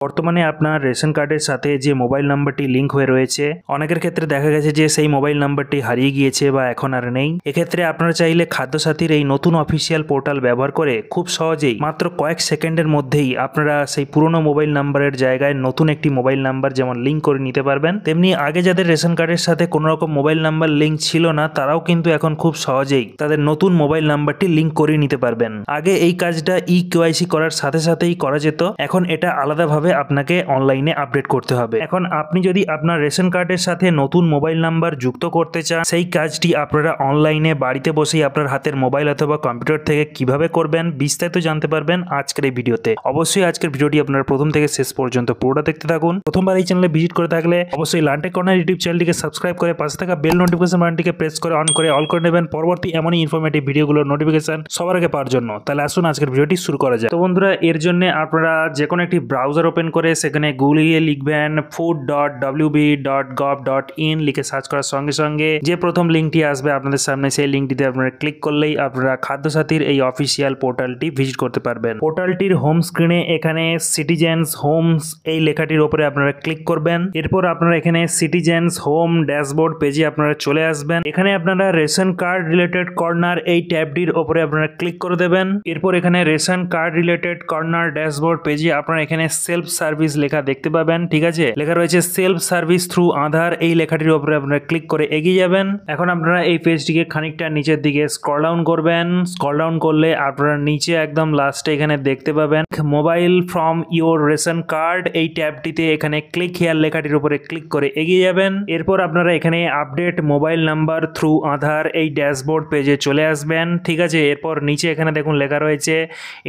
বর্তমানে আপনার রেশন কার্ডের সাথে যে মোবাইল নাম্বারটি লিঙ্ক হয়ে রয়েছে, অনেকের ক্ষেত্রে দেখা গেছে যে সেই মোবাইল নাম্বারটি হারিয়ে গিয়েছে বা এখন আর নেই। এক্ষেত্রে আপনারা চাইলে খাদ্যসাথীর এই নতুন অফিসিয়াল পোর্টাল ব্যবহার করে খুব সহজেই মাত্র কয়েক সেকেন্ডের মধ্যেই আপনারা সেই পুরনো মোবাইল নাম্বারের জায়গায় নতুন একটি মোবাইল নাম্বার যেমন লিঙ্ক করে নিতে পারবেন, তেমনি আগে যাদের রেশন কার্ডের সাথে কোনো রকম মোবাইল নাম্বার লিঙ্ক ছিল না তারাও কিন্তু এখন খুব সহজেই তাদের নতুন মোবাইল নাম্বারটি লিঙ্ক করে নিতে পারবেন। আগে এই কাজটা KYC করার সাথে সাথেই করা যেত, এখন এটা আলাদাভাবে আপনাকে অনলাইনে আপডেট করতে হবে। এখন আপনি যদি আপনার রেশন কার্ডের সাথে নতুন মোবাইল নাম্বার যুক্ত করতে চান, সেই কাজটি আপনারা অনলাইনে বাড়িতে বসেই আপনার হাতের মোবাইল অথবা কম্পিউটার থেকে কিভাবে করবেন বিস্তারিত জানতে পারবেন আজকের এই ভিডিওতে। অবশ্যই আজকের ভিডিওটি আপনারা প্রথম থেকে শেষ পর্যন্ত পুরোটা দেখতে থাকুন। প্রথমবার এই চ্যানেলে ভিজিট করে থাকলে অবশ্যই লান্টেক কর্নার ইউটিউব চ্যানেলটিকে সাবস্ক্রাইব করে পাশে থাকা বেল নোটিফিকেশন বাটনটিকে প্রেস করে অন করে অল করে নেবেন পরবর্তী এমনই ইনফরমেটিভ ভিডিওগুলোর নোটিফিকেশন সবার আগে পাওয়ার জন্য। তাহলে আসুন আজকের ভিডিওটি শুরু করা যায়। তো বন্ধুরা, এর জন্য আপনারা যে কোনো একটি ব্রাউজার ওপেন করে সেখানে গুগলে গিয়ে লিখবেন food.wb.gov.in লিখে সার্চ করার সঙ্গে সঙ্গে যে প্রথম লিঙ্কটি আসবে আপনাদের সামনে, সেই লিঙ্কটিতে আপনারা ক্লিক করলেই আপনারা খাদ্যসাথীর এই অফিসিয়াল পোর্টালটি ভিজিট করতে পারবেন। পোর্টালটির হোম স্ক্রিনে এখানে সিটিজেন্স হোমস এই লেখাটির উপরে আপনারা ক্লিক করবেন। এরপর আপনারা এখানে সিটিজেন্স হোম ড্যাশবোর্ড পেজে আপনারা চলে আসবেন। এখানে আপনারা রেশন কার্ড রিলেটেড কর্নার এই ট্যাবটির উপরে আপনারা ক্লিক করে দেবেন। এরপর এখানে ration card related corner dashboard পেজে আপনারা এখানে সেলফ সার্ভিস লেখা দেখতে পাবেন। ঠিক আছে, লেখা রয়েছে সেলফ সার্ভিস থ্রু আধার, এই লেখাটির উপরে আপনারা ক্লিক করে এগিয়ে যাবেন। এখন আপনারা এই পেজটিকে খানিকটা নিচের দিকে স্ক্রল ডাউন করবেন। স্ক্রল ডাউন করলে আপনারা নিচে একদম লাস্টে এখানে দেখতে পাবেন mobile from your ration card, এই ট্যাবটিতে এখানে ক্লিক হিয়ার লেখাটির উপরে ক্লিক করে এগিয়ে যাবেন। এরপর আপনারা এখানে আপডেট মোবাইল নাম্বার থ্রু আধার এই ড্যাশবোর্ড পেজে চলে আসবেন। ঠিক আছে, এরপর নিচে এখানে দেখুন লেখা রয়েছে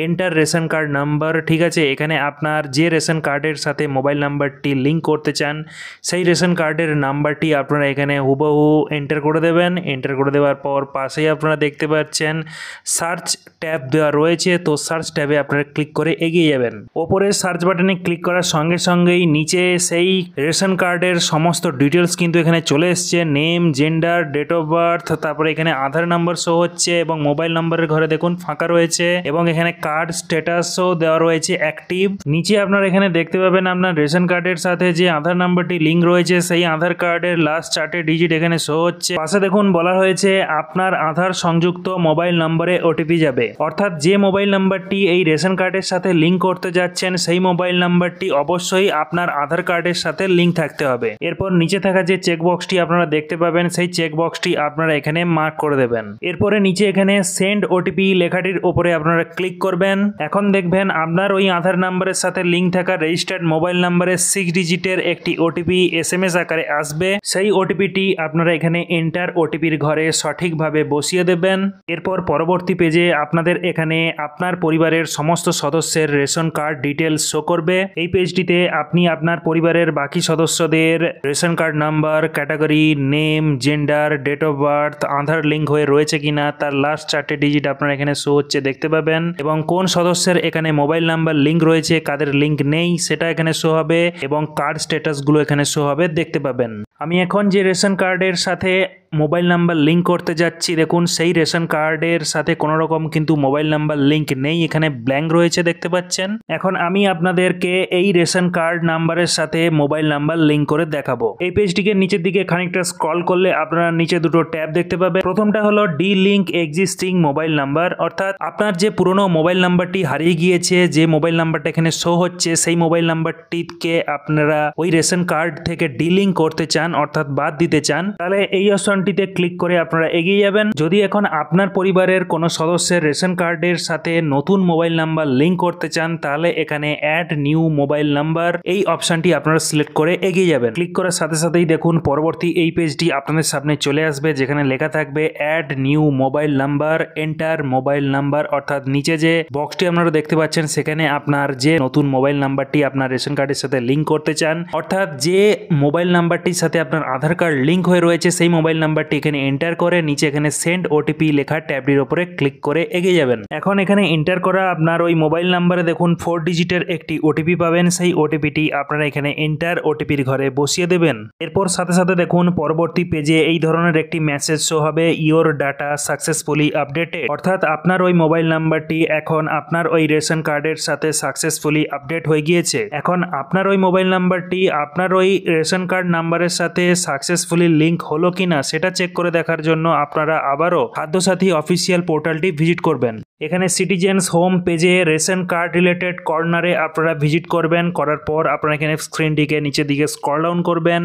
এন্টার রেশন কার্ড নাম্বার। ঠিক আছে, এখানে আপনার যে রেশন কার্ডের সাথে মোবাইল নাম্বারটি লিঙ্ক করতে চান সেই রেশন কার্ডের নাম্বারটি আপনারা এখানে হুবহু এন্টার করে দেবেন। এন্টার করে দেওয়ার পর পাশেই আপনারা দেখতে পাচ্ছেন সার্চ ট্যাব দেওয়া রয়েছে, তো সার্চ ট্যাবে আপনারা ক্লিক করে এগিয়ে যাবেন। ওপরে সার্চ বাটনে ক্লিক করার সঙ্গে সঙ্গেই নিচে সেই রেশন কার্ডের সমস্ত ডিটেলস কিন্তু এখানে চলে এসছে, name, gender, date of birth, তারপরে এখানে আধার নাম্বার শো হচ্ছে এবং মোবাইল নাম্বারের ঘরে দেখুন ফাঁকা রয়েছে এবং এখানে কার্ড স্ট্যাটাসও দেওয়া রয়েছে অ্যাক্টিভ। নিচে আপনারা এখানে দেখতে পাবেন আপনার রেশন কার্ডের সাথে যে আধার নাম্বারটি লিঙ্ক রয়েছে সেই আধার কার্ডের লাস্ট 4টে ডিজিট এখানে শো হচ্ছে। পাশে দেখুন বলা হয়েছে আপনার আধার সংযুক্ত মোবাইল নম্বরে ওটিপি যাবে, অর্থাৎ যে মোবাইল নাম্বারটি এই রেশন কার্ডের সাথে লিঙ্ক করতে যাচ্ছেন সেই মোবাইল নাম্বারটি অবশ্যই আপনার আধার কার্ডের সাথে লিঙ্ক থাকতে হবে। এরপর নিচে থাকা যে চেকবক্সটি আপনারা দেখতে পাবেন সেই চেকবক্সটি আপনারা এখানে মার্ক করে দেবেন। এরপরে নিচে এখানে সেন্ড ওটিপি লেখাটির উপরে আপনারা ক্লিক করবেন। এখন দেখবেন আপনার ওই আধার নাম্বারের সাথে লিঙ্ক থাকা রেজিস্টার্ড মোবাইল নাম্বারের 6 ডিজিটের একটি ওটিপি SMS আকারে আসবে। সেই ওটিপিটি আপনারা এখানে এন্টার ওটিপির ঘরে সঠিকভাবে বসিয়ে দেবেন। এরপর পরবর্তী পেজে আপনাদের এখানে আপনার পরিবারের সমস্ত সদস্যের রেশন কার্ড ডিটেলস শো করবে। এই পেজটিতে আপনি আপনার পরিবারের বাকি সদস্যদের ration card number, category, name, gender, date of birth, Aadhaar link হয়ে রয়েছে কিনা তার লাস্ট 4টে ডিজিট আপনারা এখানে শো হচ্ছে দেখতে পাবেন এবং কোন সদস্যের এখানে মোবাইল নাম্বার লিঙ্ক রয়েছে কাদের লিঙ্ক নেই সেটা এখানে শো হবে এবং কার্ড স্ট্যাটাসগুলো এখানে শো হবে দেখতে পাবেন। আমি এখন যে রেশন কার্ডের সাথে মোবাইল নাম্বার লিঙ্ক করতে যাচ্ছি, দেখুন সেই রেশন কার্ডের সাথে কোনো রকম কিন্তু মোবাইল নাম্বার লিঙ্ক নেই, এখানে ব্ল্যাঙ্ক রয়েছে দেখতে পাচ্ছেন। এখন আমি আপনাদেরকে এই রেশন কার্ড নাম্বারের সাথে মোবাইল নাম্বার লিঙ্ক করে দেখাবো। এই পেজটিকে নিচের দিকে খানিকটা স্ক্রল করলে আপনারা নিচে দুটো ট্যাব দেখতে পাবেন। প্রথমটা হলো D link existing mobile number, অর্থাৎ আপনার যে পুরনো মোবাইল নাম্বারটি হারিয়ে গিয়েছে, যে মোবাইল নাম্বারটা এখানে শো হচ্ছে সেই মোবাইল নাম্বারটিকে আপনারা ওই রেশন কার্ড থেকে ডিলিঙ্ক করতে চান অর্থাৎ বাদ দিতে চান, তাহলে এই অপশনটিতে ক্লিক করে আপনারা এগিয়ে যাবেন। যদি এখন আপনার পরিবারের কোনো সদস্যের রেশন কার্ডের সাথে নতুন মোবাইল নাম্বার লিঙ্ক করতে চান তাহলে এখানে অ্যাড নিউ মোবাইল নাম্বার এই অপশনটি আপনারা সিলেক্ট করে এগিয়ে যাবেন। ক্লিক করার সাথে সাথেই দেখুন পরবর্তী এই পেজটি আপনাদের সামনে চলে আসবে যেখানে লেখা থাকবে add new mobile number, enter mobile number, অর্থাৎ নিচে যে বক্সটি আপনারা দেখতে পাচ্ছেন সেখানে আপনার যে নতুন মোবাইল নাম্বারটি আপনার রেশন কার্ডের সাথে লিঙ্ক করতে চান, অর্থাৎ যে মোবাইল নাম্বারটির সাথে সাথে আপনার আধার কার্ড লিঙ্ক হয়ে রয়েছে সেই মোবাইল নাম্বারটি এখানে এন্টার করে নিচে এখানে সেন্ড ওটিপি লেখা ট্যাবটির উপরে ক্লিক করে এগিয়ে যাবেন। এখন এখানে এন্টার করা আপনার ওই মোবাইল নাম্বারে দেখুন 4 ডিজিটের একটি ওটিপি পাবেন, সেই ওটিপিটি আপনারা এখানে এন্টার ওটিপির ঘরে বসিয়ে দেবেন। এরপর সাথে সাথে দেখুন পরবর্তী পেজে এই ধরনের একটি মেসেজ শো হবে, ইওর ডাটা সাকসেসফুলি আপডেটেড, অর্থাৎ আপনার ওই মোবাইল নাম্বারটি এখন আপনার ওই রেশন কার্ডের সাথে সাকসেসফুলি আপডেট হয়ে গিয়েছে। এখন আপনার ওই মোবাইল নাম্বারটি আপনার ওই রেশন কার্ড নাম্বারের সাথে সাকসেসফুলি লিঙ্ক হলো কিনা সেটা চেক করে দেখার জন্য আপনারা আবারও খাদ্যসাথী অফিসিয়াল পোর্টালটি ভিজিট করবেন। এখানে সিটিজেন্স হোম পেজে রেশন কার্ড রিলেটেড কর্নারে আপনারা ভিজিট করবেন। করার পর আপনারা এখানে স্ক্রিনটিকে নিচের দিকে স্ক্রল ডাউন করবেন।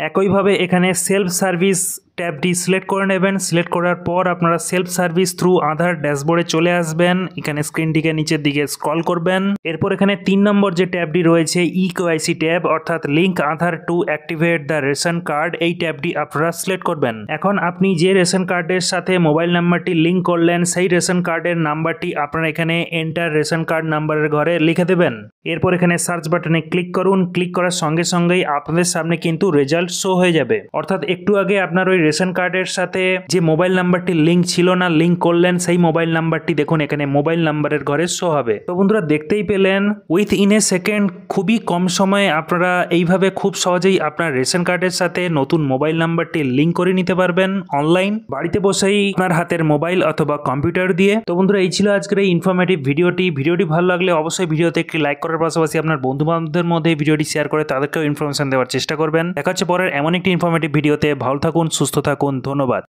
একইভাবে এখানে সেলফ সার্ভিস ট্যাবটি সিলেক্ট করে নেবেন। সিলেক্ট করার পর আপনারা সেলফ সার্ভিস থ্রু আধার ড্যাশবোর্ডে চলে আসবেন। এখানে স্ক্রিনটিকে নিচের দিকে স্ক্রল করবেন। এরপর এখানে 3 নম্বর যে ট্যাবটি রয়েছে ইকেওয়াইসি ট্যাব, অর্থাৎ link Aadhaar two activate the ration card, এই ট্যাবটি আপনারা সিলেক্ট করবেন। এখন আপনি যে রেশন কার্ডের সাথে মোবাইল নাম্বারটি লিঙ্ক করলেন সেই রেশন কার্ডের নাম্বারটি আপনারা এখানে এন্টার রেশন কার্ড নাম্বারের ঘরে লিখে দেবেন। এরপর এখানে সার্চ বাটনে ক্লিক করুন। ক্লিক করার সঙ্গে সঙ্গেই আপনাদের সামনে কিন্তু রেজাল্ট শো হয়ে যাবে। অর্থাৎ একটু আগে আপনার ওই রেশন কার্ডের সাথে যে মোবাইল নাম্বারটি লিঙ্ক ছিল না, লিঙ্ক করলেন সেই মোবাইল নাম্বারটি দেখুন এখানে মোবাইল নাম্বারের ঘরে শো হবে। তো বন্ধুরা দেখতেই পেলেন উইথ ইন এ সেকেন্ড খুবই কম সময়ে আপনারা এইভাবে খুব সহজেই আপনার রেশন কার্ডের সাথে নতুন মোবাইল নাম্বারটি লিঙ্ক করে নিতে পারবেন অনলাইন, বাড়িতে বসেই আপনার হাতের মোবাইল অথবা কম্পিউটার দিয়ে। তো বন্ধুরা এই ছিল আজকের এই ইনফরমেটিভ ভিডিওটি ভালো লাগলে অবশ্যই ভিডিওতে একটি লাইক করার পাশাপাশি আপনার বন্ধু বান্ধবদের মধ্যে ভিডিওটি শেয়ার করে তাদেরকেও ইনফরমেশন দেওয়ার চেষ্টা করবেন। দেখা হচ্ছে পরের এমন একটি ইনফরমেটিভ ভিডিওতে। ভালো থাকুন, সুস্থ থাকুন, ধন্যবাদ।